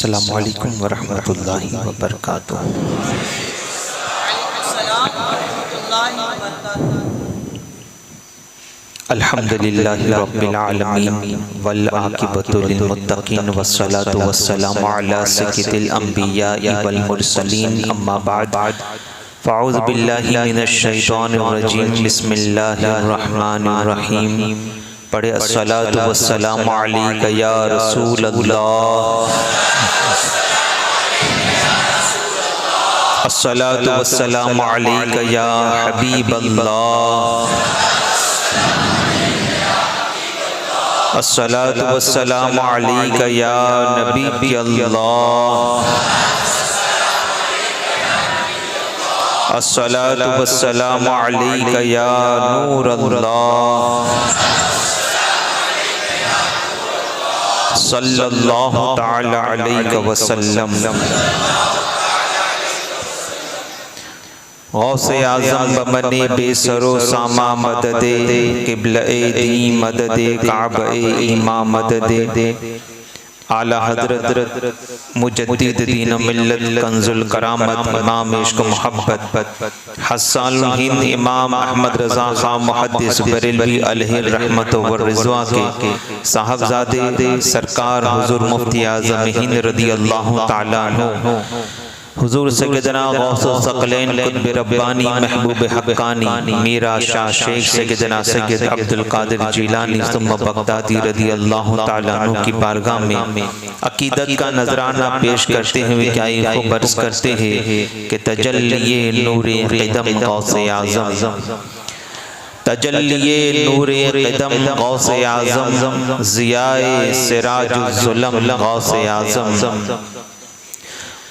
अस्सलामु अलैकुम वरहमतुल्लाहि वबरकातुहू। अल्हम्दुलिल्लाहि रब्बिल आलमीन वल आकिबतु लिल मुत्तकीन वस्सलातु वस्सलामु अला सय्यिदिल अंबियाइ वल मुरसलीन अम्मा बाद फ़अऊज़ु बिल्लाहि मिनश शैतानिर रजीम बिस्मिल्लाहिर रहमानिर रहीम। पढ़े अस्सलातु वस्सलामु अलैका या रसूल अल्लाह, अस्सलातु वस्सलामु अलैका या हबीब अल्लाह, अस्सलातु वस्सलामु अलैका या नबी अल्लाह, अस्सलातु वस्सलामु अलैका या नूर अल्लाह, सल्लल्लाहु तआला अलैहि वसल्लम। गौसे आज़म बमने बेसरो सामा मददे, क़िबला-ए दी मददे, काबा-ए ईमा मददे, आला हज़रत मुजद्दिद दीन मिल्लत कंजुल करामत इमाम इश्क़ मोहब्बत हस्सानुल हिंद इमाम अहमद रज़ा खां मुहद्दिस बरेलवी अलैहि रहमत व रिज़वा के साहबजादे सरकार हुज़ूर मुफ्ती आज़म हिंद रज़ियल्लाहु तआला अन्हु हुज़ूर सैयदना गौसुल सकलैन कुतुब रब्बानी महबूब हक्कानी मीरा शाह शेख सैयदना सैयद अब्दुल कादिर जिलानी सुम्मा बगदादी रज़ियल्लाहु तआला अन्हु की बारगाह में अकीदत का नजराना पेश करते हुए क्या को बर्स करते हैं कि तजल्लिए नूरे क़दम गौसे आज़म, तजल्लिए नूरे क़दम गौसे आज़म, ज़ियाए सिराजुज़्ज़ुलम गौसे आज़म।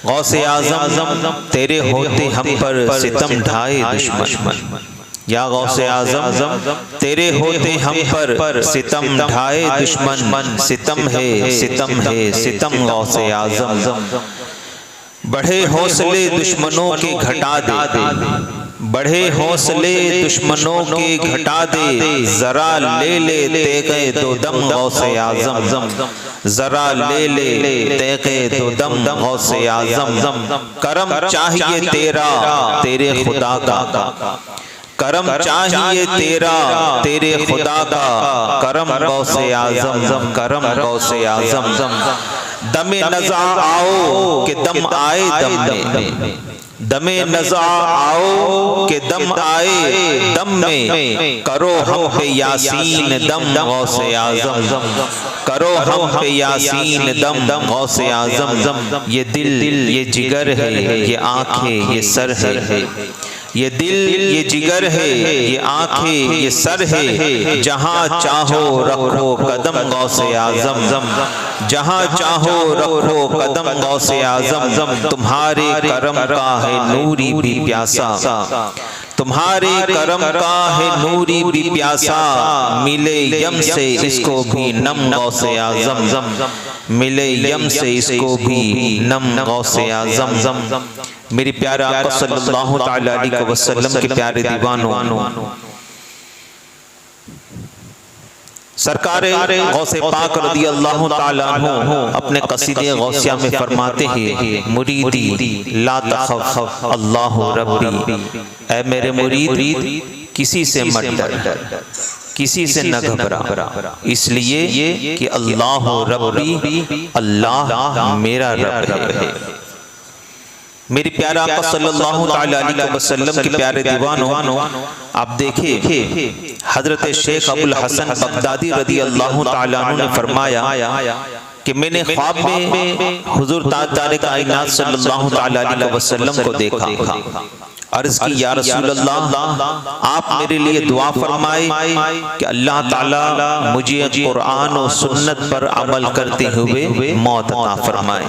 गौसे आज़म तेरे होते हम पर सितम ढाए दुश्मन, या गौसे आज़म तेरे होते हम पर सितम ढाए दुश्मन, सितम है सितम है सितम गौसे आज़म। बढ़े हौसले दुश्मनों के घटा दे, बढ़े हौसले दुश्मनों के घटा दे, जरा ले ले तेगे दो दम गौसे आज़म, जरा ले ले तेगे दो दम गौसे आज़म। करम चाहिए तेरा तेरे खुदा का, करम चाहिए तेरा तेरे खुदा का, करम गौसे आज़म, करम गौसे आज़म। दमे नज़ा आओ कि दम आए दम में, दमे नज़ा आओ के दम आए दम में, करो हम पे यासीन दम गौसे आज़म, करो हम पे यासीन दम गौसे आज़म। ये दिल ये जिगर है, ये आँखें ये सर है, ये दिल ये जिगर है, ये आँखें ये सर है, जहाँ चाहो रखो कदम गौसे आज़म, जहाँ चाहो रखो कदम गौसे आज़म। तुम्हारे करम का है नूरी भी प्यासा, तुम्हारे करम का है नूरी भी प्यासा, मिले यम से इसको भी नम गौसे आज़म, मिले यम से इसको भी नम गौसे आज़म। मेरी प्यारे आका सल्लल्लाहु तआला अलैहि वसल्लम के प्यारे दीवानों, सरकार गौसे पाक रज़ियल्लाहु तआला अन्हु अपने क़सीदे गौसिया में फरमाते हैं, मुरीदी ला तख़फ़ अल्लाहु रब्बी, ऐ मेरे मुरीद किसी से मत डर, किसी से न घबरा, इसलिए कि अल्लाहु रब्बी, अल्लाह मेरा रब है। मेरी प्यारा आका सल्लल्लाहु तआला अलैहि वसल्लम के प्यारे दीवानों, आप देखिए हजरत शेख अबुल हसन बगदादी रज़ियल्लाहु तआला अन्हु ने फरमाया कि मैंने ख्वाब में हुजूर ताजदार कायनात सल्लल्लाहु तआला अलैहि वसल्लम को देखा। अर्ज़ की या रसूल अल्लाह, आप मेरे लिए दुआ फरमाए कि अल्लाह ताला मुझे कुरान और सुन्नत पर अमल करते हुए मौत अता फरमाए,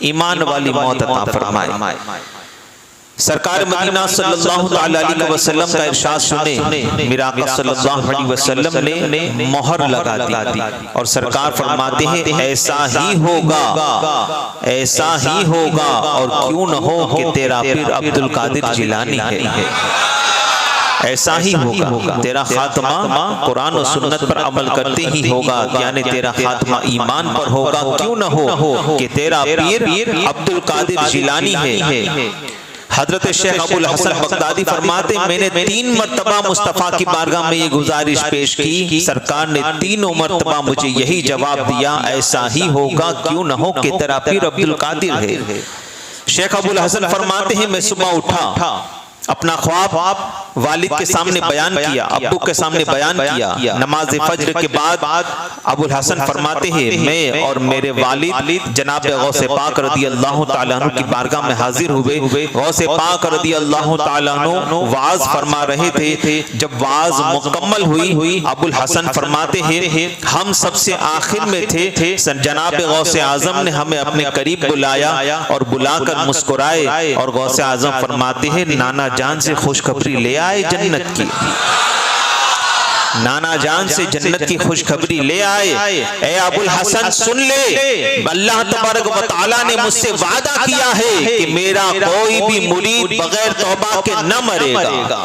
ईमान वाली मौत अता फरमाए। सरकार मदीना सल्लल्लाहु अलैहि वसल्लम का इरशाद सुने, मेरा आका सल्लल्लाहु अलैहि वसल्लम ने मोहर लगा दी और सरकार फरमाते हैं ऐसा ही होगा, ऐसा ही होगा, और क्यों न हो कि तेरा पीर अब्दुल कादिर जिलानी है। ऐसा ही होगा। तेरा खात्मा कुरान और सुन्नत पर अमल करते ही होगा, यानी तेरा खात्मा ईमान पर होगा। क्यों न हो कि तेरा पीर अब्दुल कादिर जिलानी है। हजरत शेख अबुल हसन बगदादी फरमाते, मैंने 3 मर्तबा मुस्तफ़ा की बारगाह में ये गुजारिश पेश की, सरकार ने 3 मर्तबा मुझे यही जवाब दिया, ऐसा ही होगा, क्यों न हो कि तेरा पीर अब्दुल कादिर है। शेख अबुल हसन फरमाते हैं, मैं सुबह उठा, अपना ख्वाब वालिद के सामने बयान किया, अब्बू के सामने बयान किया। नमाज फज्र के बाद अबुल हसन फरमाते हैं, मैं और मेरे वालिद जनाब गौसे पाक रदी अल्लाह ताला अन्हु की बारगाह में हाजिर हुए। गौसे पाक रदी अल्लाह ताला अन्हु वाज फरमा रहे थे। जब वाज मुकम्मल हुई, अबुल हसन फरमाते हैं, हम सबसे आखिर में थे। जनाब गौसे आजम ने हमें अपने करीब बुलाया और बुलाकर मुस्कुराए और गौसे आजम फरमाते हैं, नाना जान से खुशखबरी ले आए जन्नत की। नाना जान से जन्नत की खुशखबरी ले आए। ए अबुल हसन सुन ले, अल्लाह तबारक व तआला ने मुझसे वादा किया है कि मेरा कोई भी मुरीद बगैर तौबा के न मरेगा।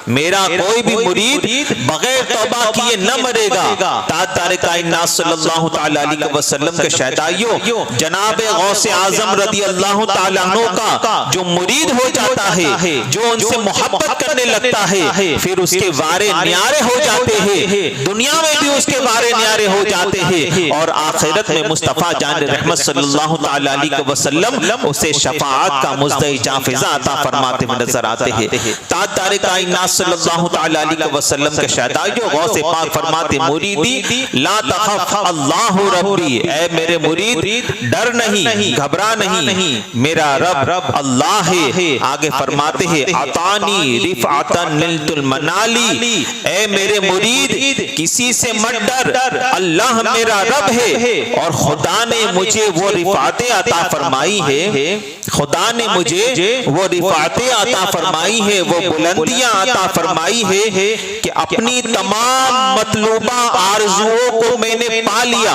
मेरा कोई भी मुरीद बगैर तौबा किए न मरेगा। तारे कायनात सल्लल्लाहु तआला अलैहि वसल्लम के शहदाइयों जनाब गौसे आजम रदी अल्लाह तआला अन्हु का जो मुरीद हो जाता है, जो उनसे मोहब्बत करने लगता है, फिर उसके वारे न्यारे हो जाते हैं, दुनिया में भी उसके वारे न्यारे हो जाते हैं और आखिरत में मुस्तफ़ा जान रहमत सल्लल्लाहु तआला अलैहि वसल्लम उसे शफाअत का मुज़्दई जाफिज़ा अता फरमाते हुए नजर आते हैं। तारे कायनात सल्लल्लाहु तआला अलैहि वसल्लम के शहदाइयों गौसे पाक फरमाते, मुरीदी ला तखफ अल्लाहु रब्बी, ऐ मेरे मुरीद डर नहीं, घबरा नहीं, मेरा रब अल्लाह है। आगे फरमाते हैं, अतानी रिफअतन निलतुल मनाली, ऐ मेरे मुरीद किसी से मत डर, अल्लाह मेरा रब है और खुदा ने मुझे वो रिफातें अता फरमाई है। खुदा ने मुझे वो रिफातें अता फरमाई है, वो बुलंदियां अता फरमाई है कि अपनी तमाम मतलूबा आरजुओं को मैंने पा लिया।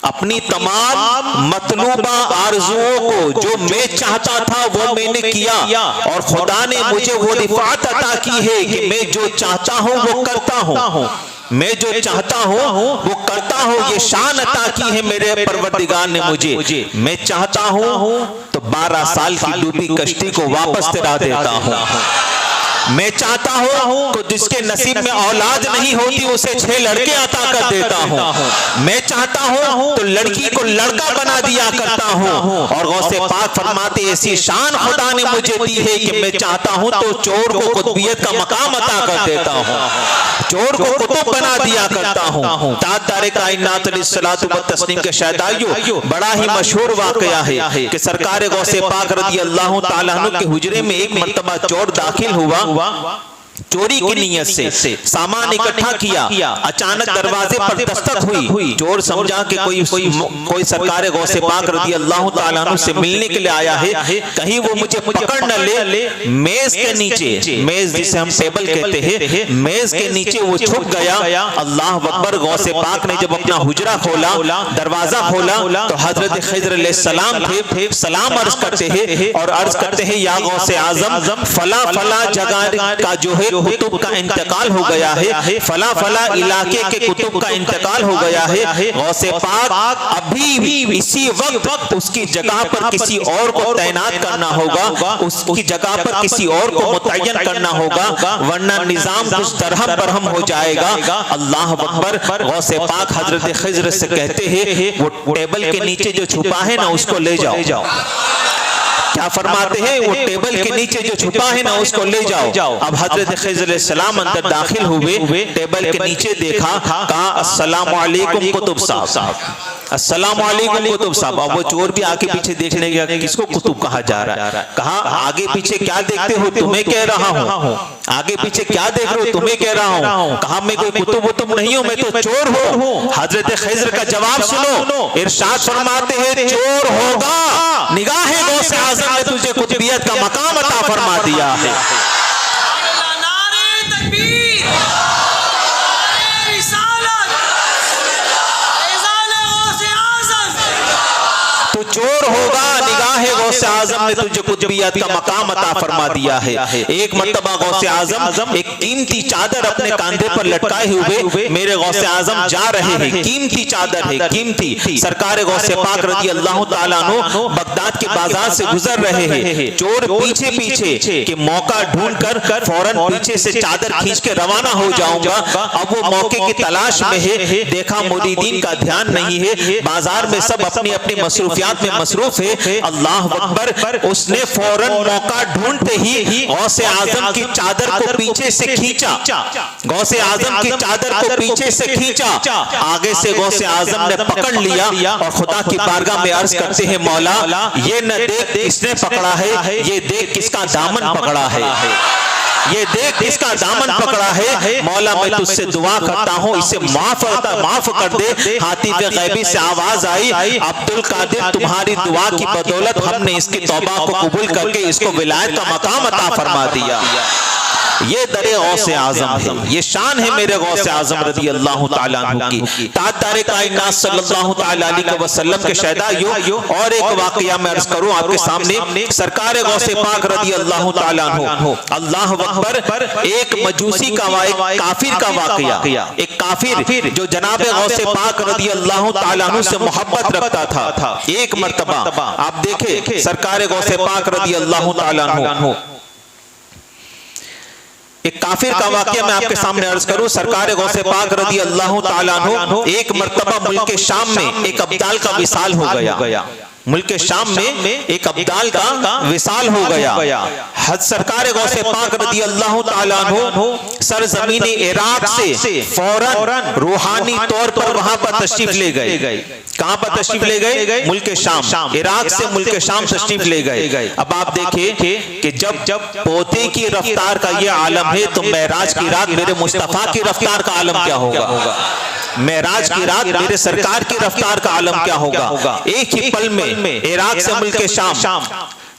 अपनी तमाम मतलूबा आरजुओं को जो मैं चाहता था वो मैंने किया और खुदा ने मुझे वो रिफात अता की है कि मैं जो चाहता हूँ वो करता हूँ, मैं जो चाहता हूँ वो करता हूँ। ये शान अता की है मेरे परवरदिगार ने मुझे। मैं चाहता हूँ तो 12 साल की डूबी कश्ती को वापस तिरा देता हूँ। मैं चाहता हूँ तो जिसके नसीब में औलाद नहीं होती उसे 6 लड़के अता कर देता हूँ। मैं चाहता हूँ तो लड़की को लड़का बना दिया करता हूँ। और गौसे पाक फरमाते, ऐसी शान खुदा ने मुझे दी है कि मैं चाहता हूँ तो चोर को कुतुबियत का मकाम अता कर देता हूँ, चोर को कुतुब बना दिया करता हूँ। तारे कायनात अलैहिस्सलातु व तस्लीम के शहदाइयों बड़ा ही मशहूर वाकया है कि सरकार गौसे पाक रज़ी अल्लाह ताला अन्हु के हुजरे में एक मर्तबा चोर दाखिल हुआ। चोरी की नीयत से सामान इकट्ठा किया, अचानक दरवाजे पर दस्तक हुई। चोर समझा कि कोई सरकार गौसे पाक रज़ी अल्लाह ताला अन्हु से मिलने के लिए आया है, कहीं वो मुझे पकड़ न ले। मेज के नीचे, मेज जिसे हम टेबल कहते हैं, मेज के नीचे वो छुप गया। अल्लाह अकबर। गौसे पाक ने जब अपना हुजरा खोला, दरवाजा खोला तो हजरत खिज़र अलैहिस्सलाम थे। सलाम अर्ज करते हैं और अर्ज करते हैं, या गौसे आजम फला फला जगह का जो है कुतुब का इंतकाल हो गया है, फला फला इलाके के कुतुब का इंतकाल हो गया है। गौसे पाक अभी भी इसी वक्त उसकी जगह पर किसी और को तैनात करना होगा, उसकी जगह पर किसी और को मुतय्यन करना होगा, वरना निजाम कुछ दरहम बरहम हो जाएगा। अल्लाह अकबर। गौसे पाक हजरत खिज़र से कहते हैं, वो टेबल के नीचे जो छुपा है ना उसको ले जाओ। क्या फरमाते हैं, वो टेबल के नीचे जो छुपा है ना उसको ले जाओ। अब हजरत खिज़र अलैहिस्सलाम अंदर दाखिल हुए, टेबल के नीचे देखा, कहा अस्सलामु अलैकुम कुतुब साहब, अस्सलामु अलैकुम कुतुब साहब। अब वो चोर भी आगे पीछे देखने गया, किसको कुतुब कहा जा रहा है। कहा आगे पीछे क्या देखते हो, तुम्हें कह रहा हूँ। आगे पीछे क्या देख रहे हो, तुम्हें कह रहा हूँ। कहा मैं कोई कुतुब वुतुब नहीं हूँ, मैं तो चोर हूँ। हजरत खिज़र का जवाब सुनो, इरशाद फरमाते हैं, चोर होगा, निगाहे गौसे आज़म ने तुझे कुतुबियत का मकाम अता फरमा दिया है। तो चोर होगा, निगाह गौसे आजम ने तुझे कुतुबियत का मकाम अता फरमा दिया है। एक मर्तबा गौसे आजम एक कीमती चादर अपने कांधे पर लटकाए हुए मेरे गौसे आजम जा रहे हैं। कीमती चादर है, कीमती। सरकार गौसे पाक रज़ी अल्लाह तआला अन्हु बगदाद के बाजार से गुजर रहे हैं। चोर पीछे पीछे के मौका ढूंढ कर फौरन पीछे से चादर खींच के रवाना हो जाऊंगा। अब वो मौके की तलाश में है। देखा मुरीदीन का ध्यान नहीं है, बाजार में सब अपनी अपनी मसरूफियात में मसरूफ है। अल्लाह अकबर, उसने फौरन मौका ढूंढते ही गौसे आजम की चादर को पीछे से खींचा। गौसे आजम की चादर को पीछे से खींचा, आगे से गौसे आजम ने पकड़ लिया और खुदा की बारगाह में अर्ज करते हैं, मौला ये न देख इसने पकड़ा है, ये देख किसका दामन पकड़ा है, ये देख किसका दामन पकड़ा है। मौला मैं तुझसे दुआ करता हूँ, इसे माफ कर दे। हातिफ गैबी से आवाज आई, अब्दुल कादिर तुम्हारी दुआ की बदौलत हमने इसकी तौबा को कबूल करके इसको विलायत का मकाम अता फरमा दिया। ये दरे गौसे आजम है, ये शान है मेरे गौसे आजम रज़ी अल्लाह तआला अन्हु की। ताजदारे कायनात सल्लल्लाहु तआला अलैहि वसल्लम के शहदा यो और एक वाकया मैं अर्ज करूं आपके सामने। सरकार गौसे पाक रज़ी अल्लाह तआला अन्हु, अल्लाह अकबर, एक मजूसी का काफिर का वाकया। एक काफिर जो जनाब गौसे पाक रज़ी अल्लाह तआला अन्हु से मोहब्बत रखता था। एक मर्तबा आप देखें सरकार गौसे पाक रज़ी अल्लाह तआला अन्हु, एक काफिर का वाकया मैं आपके सामने अर्ज करूं। सरकार गौसे पाक रज़ी अल्लाह तआला अन्हु, एक मर्तबा मुल्क शाम में एक अब्दाल का विसाल हो गया। मुल्क शाम में एक अब्दाल का विसाल हो गया। हद सरकार गौसे पाक रज़ी अल्लाह तआला अन्हु सरजमीन इराक से फौरन रूहानी तौर पर वहां पर तशरीफ ले गए। कहां पर तशरीफ ले गए? मुल्क शाम। इराक से मुल्क शाम तशरीफ ले गए। अब आप देखिए कि जब पोते की रफ्तार का ये आलम है, तो मेराज की रात मेरे मुस्तफा की रफ्तार का आलम क्या होगा? मेराज की रात मेरे सरकार की रफ्तार का आलम क्या होगा? एक ही पल में इराक से मुल्क शाम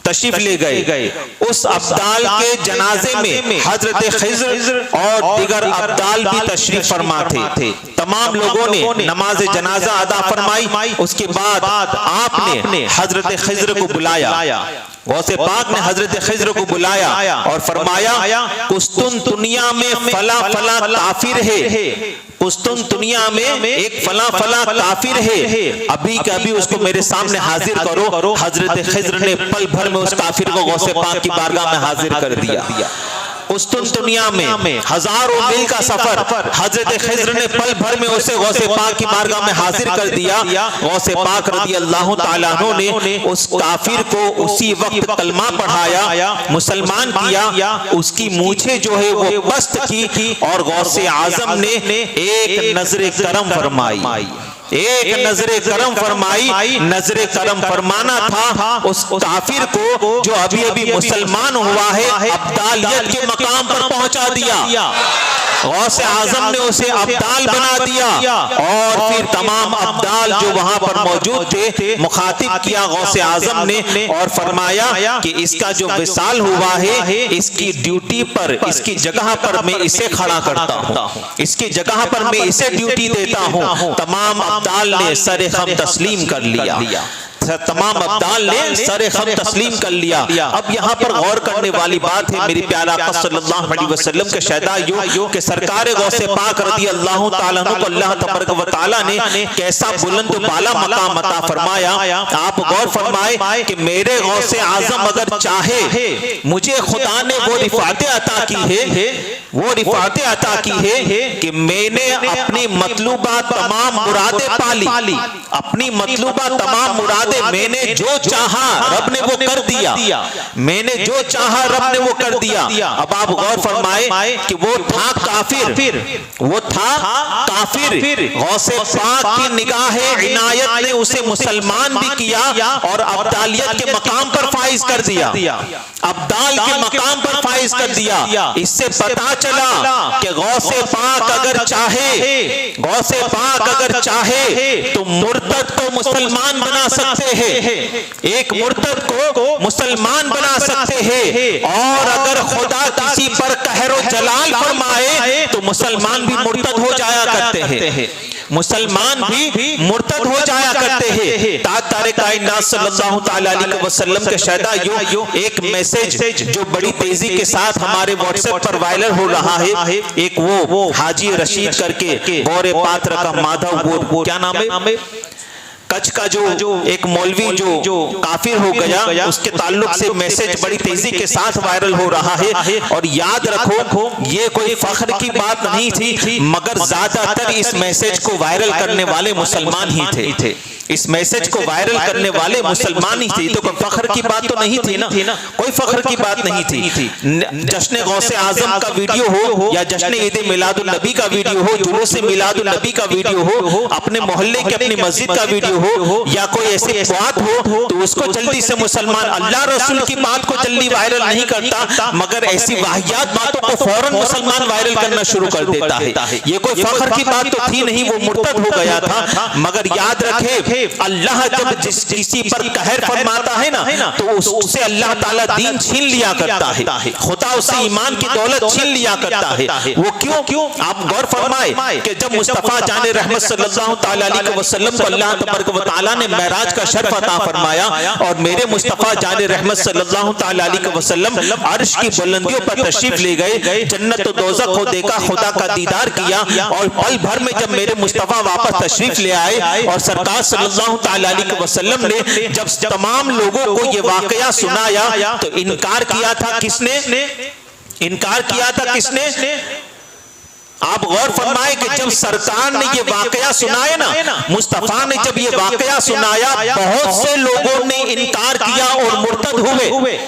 तशरीफ ले गए। उस अब्दाल के जनाजे में हजरत खिज़्र और दीगर अब्दाल भी तशरीफ फरमा थे। तमाम लोगों ने नमाज जनाजा अदा फरमाई। उसके बाद आपने हजरत खिज़्र को बुलाया। गौसे पाक ने हजरत खिज़्र को बुलाया और फरमाया, कुस्तुन दुनिया में फला फला काफिर है, कुस्तुन दुनिया में एक फला फला काफिर है, अभी के अभी उसको मेरे सामने हाजिर करो। हजरत खिज़्र ने पल भर में उस काफिर को गौसे पाक की बारगाह में हाजिर कर दिया। कुस्तुन दुनिया में हजारों मील का सफर, हजरत खिज़्र ने पल भर में उसे गौसे पाक की बारगाह में हाजिर कर दिया। गौसे पाक रज़ी अल्लाह तआला अन्हु ने उस काफिर को उसी वक्त कलमा पढ़ाया, मुसलमान किया। उसकी मूछें जो है वो बस्त की और गौसे आजम ने एक नजरे करम फरमाई। एक नजरे करम फरमाई। नजरे करम फरमाना था उस काफिर को जो अभी अभी मुसलमान हुआ है, अब्दालियत के मकाम पर पहुंचा दिया। गौसे आजम ने उसे अब्दाल बना दिया और फिर तमाम अब्दाल जो वहां पर मौजूद थे मुखातिब किया गौसे आजम ने और फरमाया कि इसका जो विसाल हुआ है, इसकी ड्यूटी पर, इसकी जगह पर मैं इसे खड़ा करता हूँ, इसकी जगह पर मैं इसे ड्यूटी देता हूँ। तमाम अब्दाल ने सरे खम तस्लीम कर लिया। तमाम अब्दाल ने सरे खम तस्लीम कर लिया। अब यहाँ पर गौर करने वाली बात है मेरी प्यारा आका सल्लल्लाहु अलैहि वसल्लम के शहदा यो कि सरकार गौसे पाक रज़ी अल्लाह तआला अन्हु को अल्लाह तबारक व तआला ने कैसा बुलंद बाला मकाम अता फरमाया। आप गौर फरमाए कि मेरे गौसे आजम अगर चाहे, मुझे खुदा ने वो रिफातें अता की है, वो रिफातें अता की है कि मैंने अपनी मतलूबा तमाम मुरादें पाली। अपनी मतलूबा तमाम मुरादें मैंने जो चाहा रब ने वो कर दिया। मैंने जो चाहा रब ने वो कर दिया। अब आप गौर फरमाए कि वो था काफिर, वो था काफिर। गौसे पाक की निगाह इनायत ने उसे मुसलमान भी किया और अब्दालियत के मकाम पर फाइज कर दिया। अब्दाल के मकाम पर फाइज कर दिया। इससे पता चला कि गौसे पाक अगर चाहे, गौसे पाक अगर चाहे तो मुर्तद को मुसलमान बना सकते सकते हैं, एक मुर्तद को मुसलमान बना सकते हैं, और अगर खुदा किसी पर कहरो जलाल फरमाए तो मुसलमान भी मुर्तद हो जाया करते हैं, मुसलमान भी मुर्तद हो जाया करते हैं। तारे कायनात सल्लल्लाहु तआला अलैहि वसल्लम के शहदा यो एक मैसेज जो बड़ी तेजी के साथ हमारे व्हाट्सएप पर वायरल हो रहा है, एक वो हाजी रशीद करके गौरे पात्र का माधव, वो क्या नाम है, कच्छ का जो एक मौलवी जो काफिर हो गया, उसके ताल्लुक से मैसेज बड़ी तेजी के साथ वायरल हो रहा है। और याद रखो, ये कोई फख्र की बात नहीं थी, मगर ज्यादातर इस मैसेज को वायरल करने वाले मुसलमान ही थे, इस मैसेज को वायरल करने वाले मुसलमान ही थे। तो कोई फख्र की बात तो नहीं थी ना, कोई फख्र की बात नहीं थी। जश्न गौसे आजम का वीडियो हो या जश्न ईद मिलादुन नबी का वीडियो हो, जुलूस मिलादुन नबी का वीडियो हो, अपने मोहल्ले के अपनी मस्जिद का वीडियो हो, या कोई ऐसी बात हो, तो उसको जल्दी से मुसलमान अल्लाह रसूल की बात को जल्दी वायरल नहीं करता, मगर ऐसी वाहियात बातों को फौरन मुसलमान वायरल करना शुरू कर देता है। ये कोई फख्र की बात तो थी नहीं, वो मुर्तद हो गया था। मगर याद रखे, अल्लाह जब किसी पर कहर फरमाता है ना, तो उससे अल्लाह ताला दीन छीन लिया करता है, खुदा उससे ईमान की दौलत छीन लिया करता है। वो क्यों? आप गौर फरमाए कि जब मुस्तफा जाने रहमत सल्लल्लाहु तआला अलैहि वसल्लम को अल्लाह तबारक व तआला ने मेराज का शर्फ अता फरमाया, और मेरे मुस्तफा जाने रहमत सल्लल्लाहु तआला अलैहि वसल्लम अर्श की बुलंदियों पर तशरीफ ले गए, जन्नत और दोज़ख को देखा, खुदा का दीदार किया, और पल भर में जब मेरे मुस्तफा वापस तशरीफ ले आए, और सरकार सल्लल्लाहु तआला अलैहि वसल्लम ने जब तमाम लोगों को ये वाकया सुनाया, तो इनकार किया था किसने? इनकार किया था किसने? आप गौर फरमाए कि जब सरकार ने ये वाकया सुनाया ना, मुस्तफा ने जब ये वाकया सुनाया, बहुत से लोगों ने इनकार किया और मुर्तद हुए,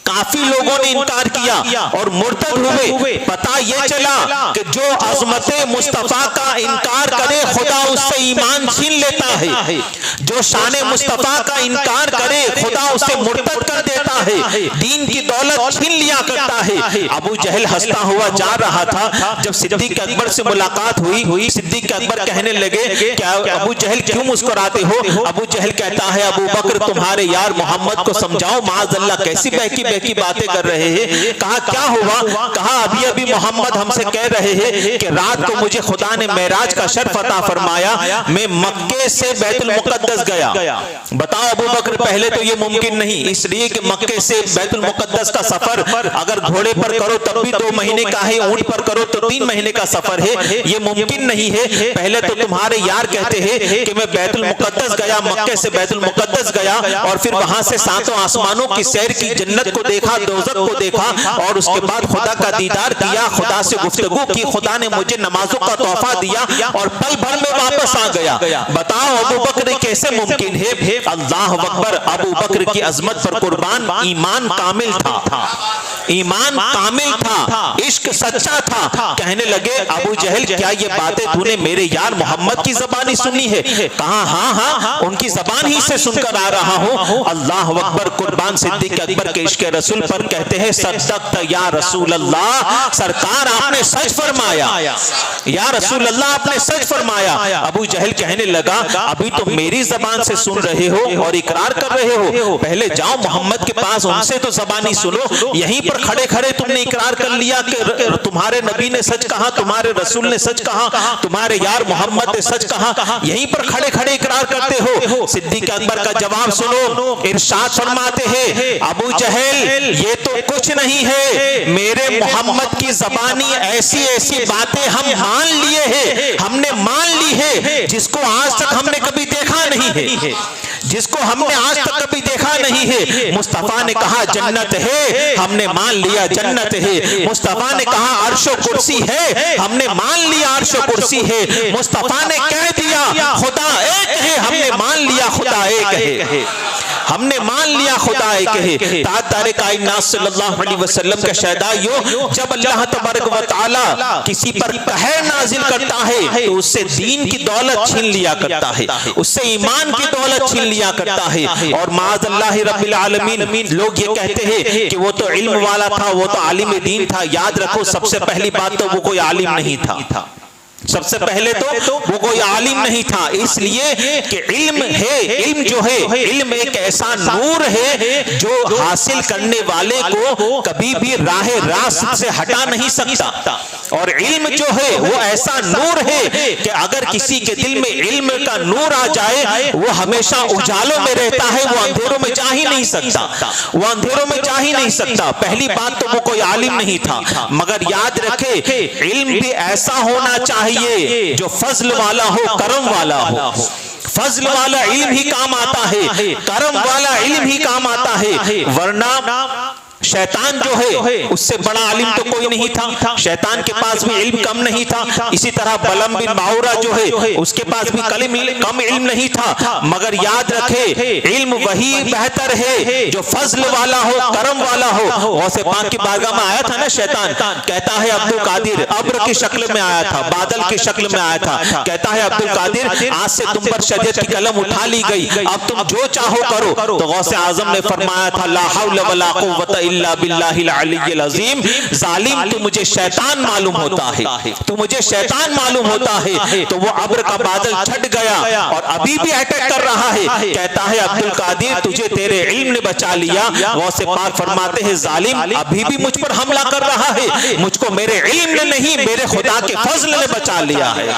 काफी लोगों ने इनकार किया और मुर्तद हुए। पता ये चला कि जो अज़मते मुस्तफा का इनकार करे, खुदा उससे ईमान छीन लेता है, जो शान मुस्तफा का इनकार करे, खुदा उसे मुर्तद कर देता है, दीन की दौलत छीन लिया करता है। अबू जहल हंसता हुआ जा रहा था, जब सिद्दीक अकबर से मुलाकात हुई, सिद्दीक अकबर कहने लगे, क्या अबू जहल क्यों मुस्कुराते हो? अबू जहल कहता है, अबू बकर तुम्हारे यार मोहम्मद को समझाओ, माअज़ल्लाह कैसी बहकी की बातें कर रहे हैं। कहा क्या हुआ? कहा अभी अभी मोहम्मद हमसे कह रहे हैं कि रात को मुझे खुदा ने मेराज का शर्फ अता फरमाया, मैं मक्के से बैतुल मुक़द्दस गया। बताओ अबू बकर, पहले तो ये मुमकिन नहीं, इसलिए कि मक्के से बैतुल मुक़द्दस का सफर अगर घोड़े पर करो तब भी 2 महीने का है, ऊंट पर करो तो 3 महीने का सफर है, ये मुमकिन नहीं है। पहले तो तुम्हारे यार कहते हैं कि मैं बैतुल मुक़द्दस गया, मक्के से बैतुल मुक़द्दस गया, और फिर वहां से 7 आसमानों की सैर की, जन्नत को देखा, दोज़ख को देखा, और उसके बाद खुदा का दीदार किया, खुदा से गुफ्तगू की, खुदा ने मुझे नमाजों का तोहफा दिया, और पल भर में वापस आ गया। बताओ अबू बकर कैसे मुमकिन है? अल्लाह अकबर, अबू बकर की अजमत पर कुर्बान, ईमान कामिल था, ईमान कामिल था, इश्क सच्चा था। कहने लगे अबू जहल, क्या ये बातें तूने मेरे यार मोहम्मद की ज़बानी सुनी है? कहा हाँ, उनकी ज़बान ही से सुनकर आ रहा हूँ। अल्लाह अकबर, कुर्बान सिद्दीक अकबर के इश्क रसूल पर कहते हैं, सद्दक़्त या रसूल अल्लाह, सरकार आपने सच फरमाया, या रसूल अल्लाह आपने सच फरमाया। अबू जहल कहने लगा, अभी तो मेरी ज़बान से सुन रहे हो और इकरार कर रहे हो, पहले जाओ मोहम्मद के पास, उनसे तो ज़बानी सुनो। यहीं पर खड़े खड़े तुमने इकरार कर लिया कि तुम्हारे नबी ने सच कहा, तुम्हारे रसूल ने सच कहा, तुम्हारे यार मोहम्मद ने सच कहा, यहीं पर खड़े खड़े इकरार करते हो। सिद्दीक अकबर का जवाब सुनो, इरशाद फरमाते हैं, अबू जहल ये तो कुछ नहीं है, मेरे मोहम्मद की ज़बानी ऐसी ऐसी बातें हम मान लिए हैं, हमने मान ली है, जिसको आज तक हमने कभी देखा नहीं है, जिसको हमने आज तक कभी देखा नहीं है। मुस्तफा ने कहा जन्नत है, हमने मान लिया जन्नत है। मुस्तफा ने कहा अर्शो कुर्सी है, हमने मान लिया अर्शो कुर्सी है। मुस्तफा ने कह दिया खुदा एक है, हमने मान लिया खुदा एक है, हमने मान लिया खुदा एक है। तारे कायनात सल्लल्लाहु अलैहि वसल्लम के शहदाइयों, जब अल्लाह तबारक व तआला किसी पर कहर नाजिल करता है, तो उससे दीन की दौलत छीन लिया करता है, उससे ईमान की दौलत छीन लिया करता है। और माअज़ल्लाहि रब्बिल आलमीन, लोग ये कहते हैं कि वो तो इल्म वाला था, वो तो आलिम दीन था। याद रखो, सबसे पहली बात तो वो कोई आलिम नहीं था, सबसे पहले तो वो कोई आलिम नहीं था, इसलिए कि इल्म है, इल्म जो है, इल्म एक ऐसा नूर है जो हासिल करने वाले को कभी भी राह रास्त से हटा नहीं सकता। और इल्म जो है वो ऐसा नूर है कि अगर किसी के दिल में इल्म का नूर आ जाए वो हमेशा उजालों में रहता है, वो अंधेरों में जा ही नहीं सकता, वो अंधेरों में जा ही नहीं सकता। पहली बात तो वो कोई आलिम नहीं था, मगर याद रखे इल्म भी ऐसा होना चाहिए जो फजल वाला हो, करम वाला हो। फजल वाला इल्म ही काम आता है, करम वाला इल्म ही काम आता है, वरना शैतान जो है उससे बड़ा आलिम तो कोई नहीं था, शैतान के पास भी इल्म कम नहीं था। इसी तरह बलम बिन माउरा जो है उसके पास भी कम इल्म नहीं था, मगर याद रखे इल्म वही बेहतर है जो फजल वाला हो, करम वाला हो। गौसे पाक की बारगाह में आया था ना शैतान, कहता है अब्दुल कादिर, अब्र की शक्ल में आया था, बादल की शक्ल में आया था, कहता है अब्दुल कादिर आज से तुम पर शरीयत की कलम उठा ली गई, अब तुम जो चाहो करो। तो गौसे आजम ने फरमाया था ला हौल वला कुव्वत इल्ला बिल्लाहिल अलीय्यिल अज़ीम, जालिम तू मुझे शैतान मालूम होता है, तू मुझे शैतान मालूम होता है। तो वो अब्र का बादल छट गया और अभी भी अटैक कर रहा है, कहता है अब्दुल कादिर तुझे तेरे इल्म ने बचा लिया। गौसे पाक फरमाते हैं जालिम अभी भी मुझ पर हमला कर रहा है, मुझको मेरे इल्म ने नहीं मेरे खुदा के फजल ने बचा लिया है,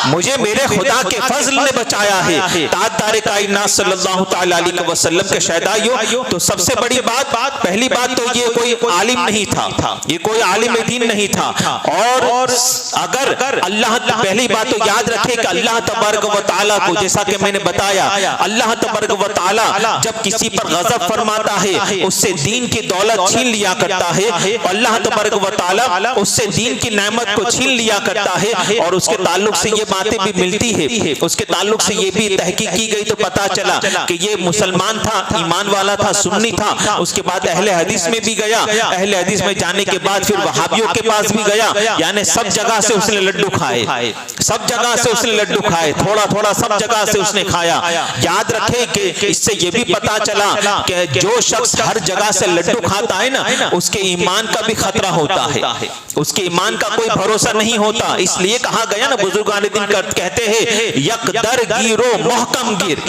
मुझे मेरे खुदा के फजल ने बचाया है। ताजदार कायनात सल्लल्लाहु तआला अलैहि वसल्लम के शहदाइयों, तो सबसे बड़ी बात, पहली बात तो ये कोई आलिम नहीं था, ये कोई आलिम दीन नहीं था। और अगर अल्लाह, पहली बात तो याद रखे कि अल्लाह तबारक व तआला को, जैसा कि मैंने बताया, अल्लाह तबारक व तआला जब किसी पर गजब फरमाता है उससे दीन की दौलत छीन लिया करता है, अल्लाह तबारक व तआला उससे दीन की नेमत को छीन लिया करता है। और उसके ताल्लुक से ये बातें भी मिलती है, उसके ताल्लुक से ये भी तहकीक की गई तो पता चला कि ये मुसलमान था, ईमान वाला था, सुन्नी था। उसके बाद अहले हदीस में भी गया, अहले हदीस में जाने के बाद फिर वहाबियों के पास भी गया, यानी सब जगह से उसने लड्डू खाए, सब जगह से उसने लड्डू खाए, थोड़ा थोड़ा सब जगह से उसने खाया। याद रखे कि इससे ये भी पता चला कि जो शख्स हर जगह से लड्डू खाता है ना उसके ईमान का भी खतरा होता है, उसके ईमान का कोई भरोसा नहीं होता। इसलिए कहा गया ना, बुजुर्गान दिन कहते हैं यक दर गिरो मोहकम गिर,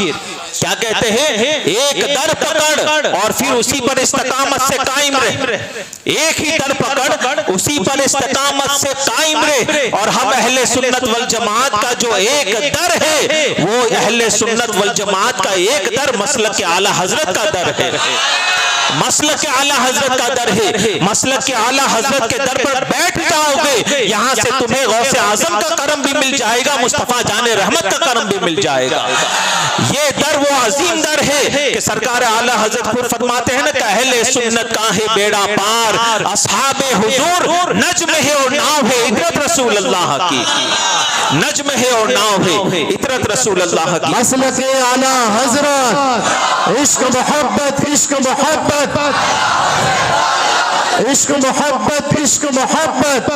क्या कहते हैं, एक दर पकड़ और फिर उसी पर इस्तिकामत से कायम रह, एक ही दर पकड़ उसी पर इस्तिकामत से कायम रह। और हम अहले सुन्नत वल जमात का जो एक दर है वो अहले सुन्नत वल जमात का एक दर मसलक के आला हजरत का दर है, मसलक के आला हजरत का दर है। मसलक के आला हजरत के दर पर बैठ जाओगे, यहाँ से तुम्हें गौसे आजम का करम भी मिल जाएगा, मुस्तफा जाने रहमत का करम भी मिल जाएगा। ये दर वो अजीम दर है कि सरकार आला हजरत खुद फरमाते हैं ना कि अहले सुन्नत का है बेड़ा पार, असहाबे हुजूर नज्म है और नाव है इतरत रसूल अल्लाह की, नज्म है और नाव है इतरत रसूल अल्लाह की। मसलक आला हजरत इश्क मोहब्बत, इश्क मोहब्बत, इश्क मोहब्बत, इश्क मोहब्बत।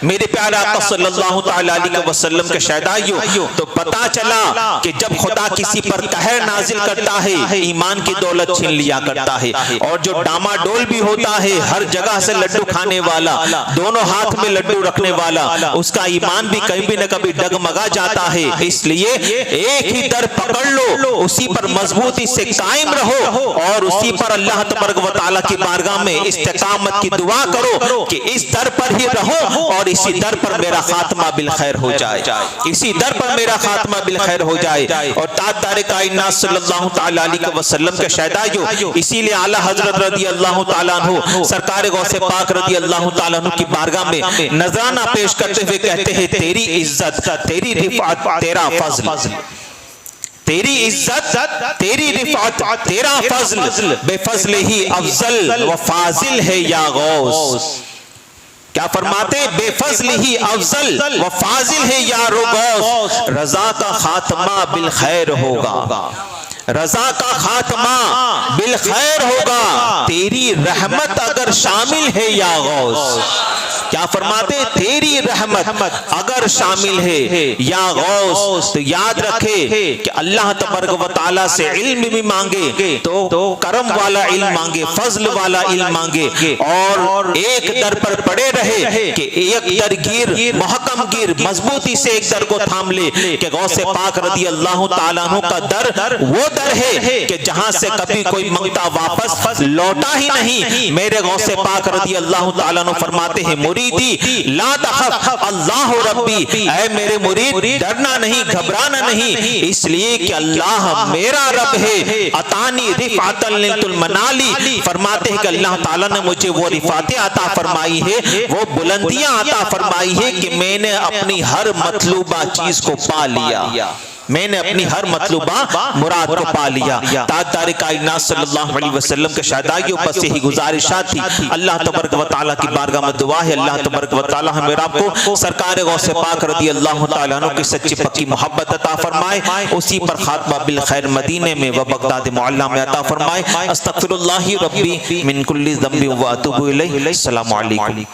मेरे प्यारे आका सल्लल्लाहु तआला अलैहि वसल्लम के शहदाइयों, तो पता चला कि जब खुदा किसी पर कहर नाजिल करता है ईमान की दौलत छीन लिया करता है। और जो डामाडोल भी होता है, हर जगह से लड्डू खाने वाला, दोनों हाथ में लड्डू रखने वाला, उसका ईमान भी कहीं भी न कभी डगमगा जाता है। इसलिए एक ही दर पकड़ लो, उसी पर मजबूती से कायम रहो और उसी पर अल्लाह तबारक व तआला की बारगाह में इस्तिकामत की दुआ करो कि इस दर पर ही रहो और इसी दर पर मेरा खात्मा बिल खैर हो जाए, इसी दर पर मेरा खात्मा बिल खैर हो जाए। और ताजदार कायनात सल्लल्लाहु तआला अलैहि वसल्लम के शहदाइयों, इसीलिए आला हजरत रज़ी अल्लाह तआला अन्हु सरकार गौसे पाक रज़ी अल्लाह तआला अन्हु की बारगाह में नजराना पेश करते हुए कहते हैं तेरी इज्जत, तेरी रिफात, तेरा फजल, तेरी इज्जत, तेरी रिफात, तेरा फजल, बेफजल ही अफजल व फाजिल है या गौस। क्या फरमाते, बेफजल ही अफजल व फाजिल है या गौस। रजा का खात्मा बिल खैर होगा, रजा का खात्मा बिल खैर होगा, तेरी रहमत अगर शामिल है या गौस, क्या फरमाते, तेरी रहमत अगर शामिल है या गौस, तो याद रखे कि अल्लाह तबारक व तआला से इल्म भी मांगे तो करम वाला इल्म मांगे, फजल वाला इल्म मांगे, और एक दर पर पड़े रहे कि एक दर गिर, महकम गिर, मजबूती से एक दर को थाम ले कि गौसे पाक रदी अल्लाह ताला अन्हु का दर वो दर है कि जहां से कभी कोई मंगता वापस लौटा ही नहीं। मेरे गौसे पाक रदी अल्लाह ताला अन्हु फरमाते हैं, मुरीदी ला तखफ अल्लाह रब्बी, ऐ मेरे मुरीद डरना नहीं, घबराना नहीं, इसलिए कि अल्लाह मेरा रब है। अतानी रिफातन लिल मनाली, फरमाते हैं कि अल्लाह ताला ने मुझे वो रिफातें अता फरमाई है, वो बुलंदियां अता फरमाई है कि मैंने अपनी हर मतलूबा चीज को पा लिया, मैंने अपनी हर मतलूबा मुराद को पा लिया। ताजदार कायनात सल्लल्लाहु अलैहि वसल्लम के शादाइयों पर से ही गुजारिशात थी। अल्लाह तबारक व तआला की बारगाह में दुआ है, अल्लाह तबारक व तआला हमें आपको सरकार गौसे पाक रदी अल्लाह तआला अन्हु की सच्ची पक्की मोहब्बत अता फरमाए, उसी पर खात्मा बिल खैर मदीने में व बगदाद मुअल्ला में अता फरमाए। अस्तगफिरुल्लाह रब्बी मिन कुल्ली ज़ंबि व अतूबु इलैहि। अस्सलामु अलैकुम।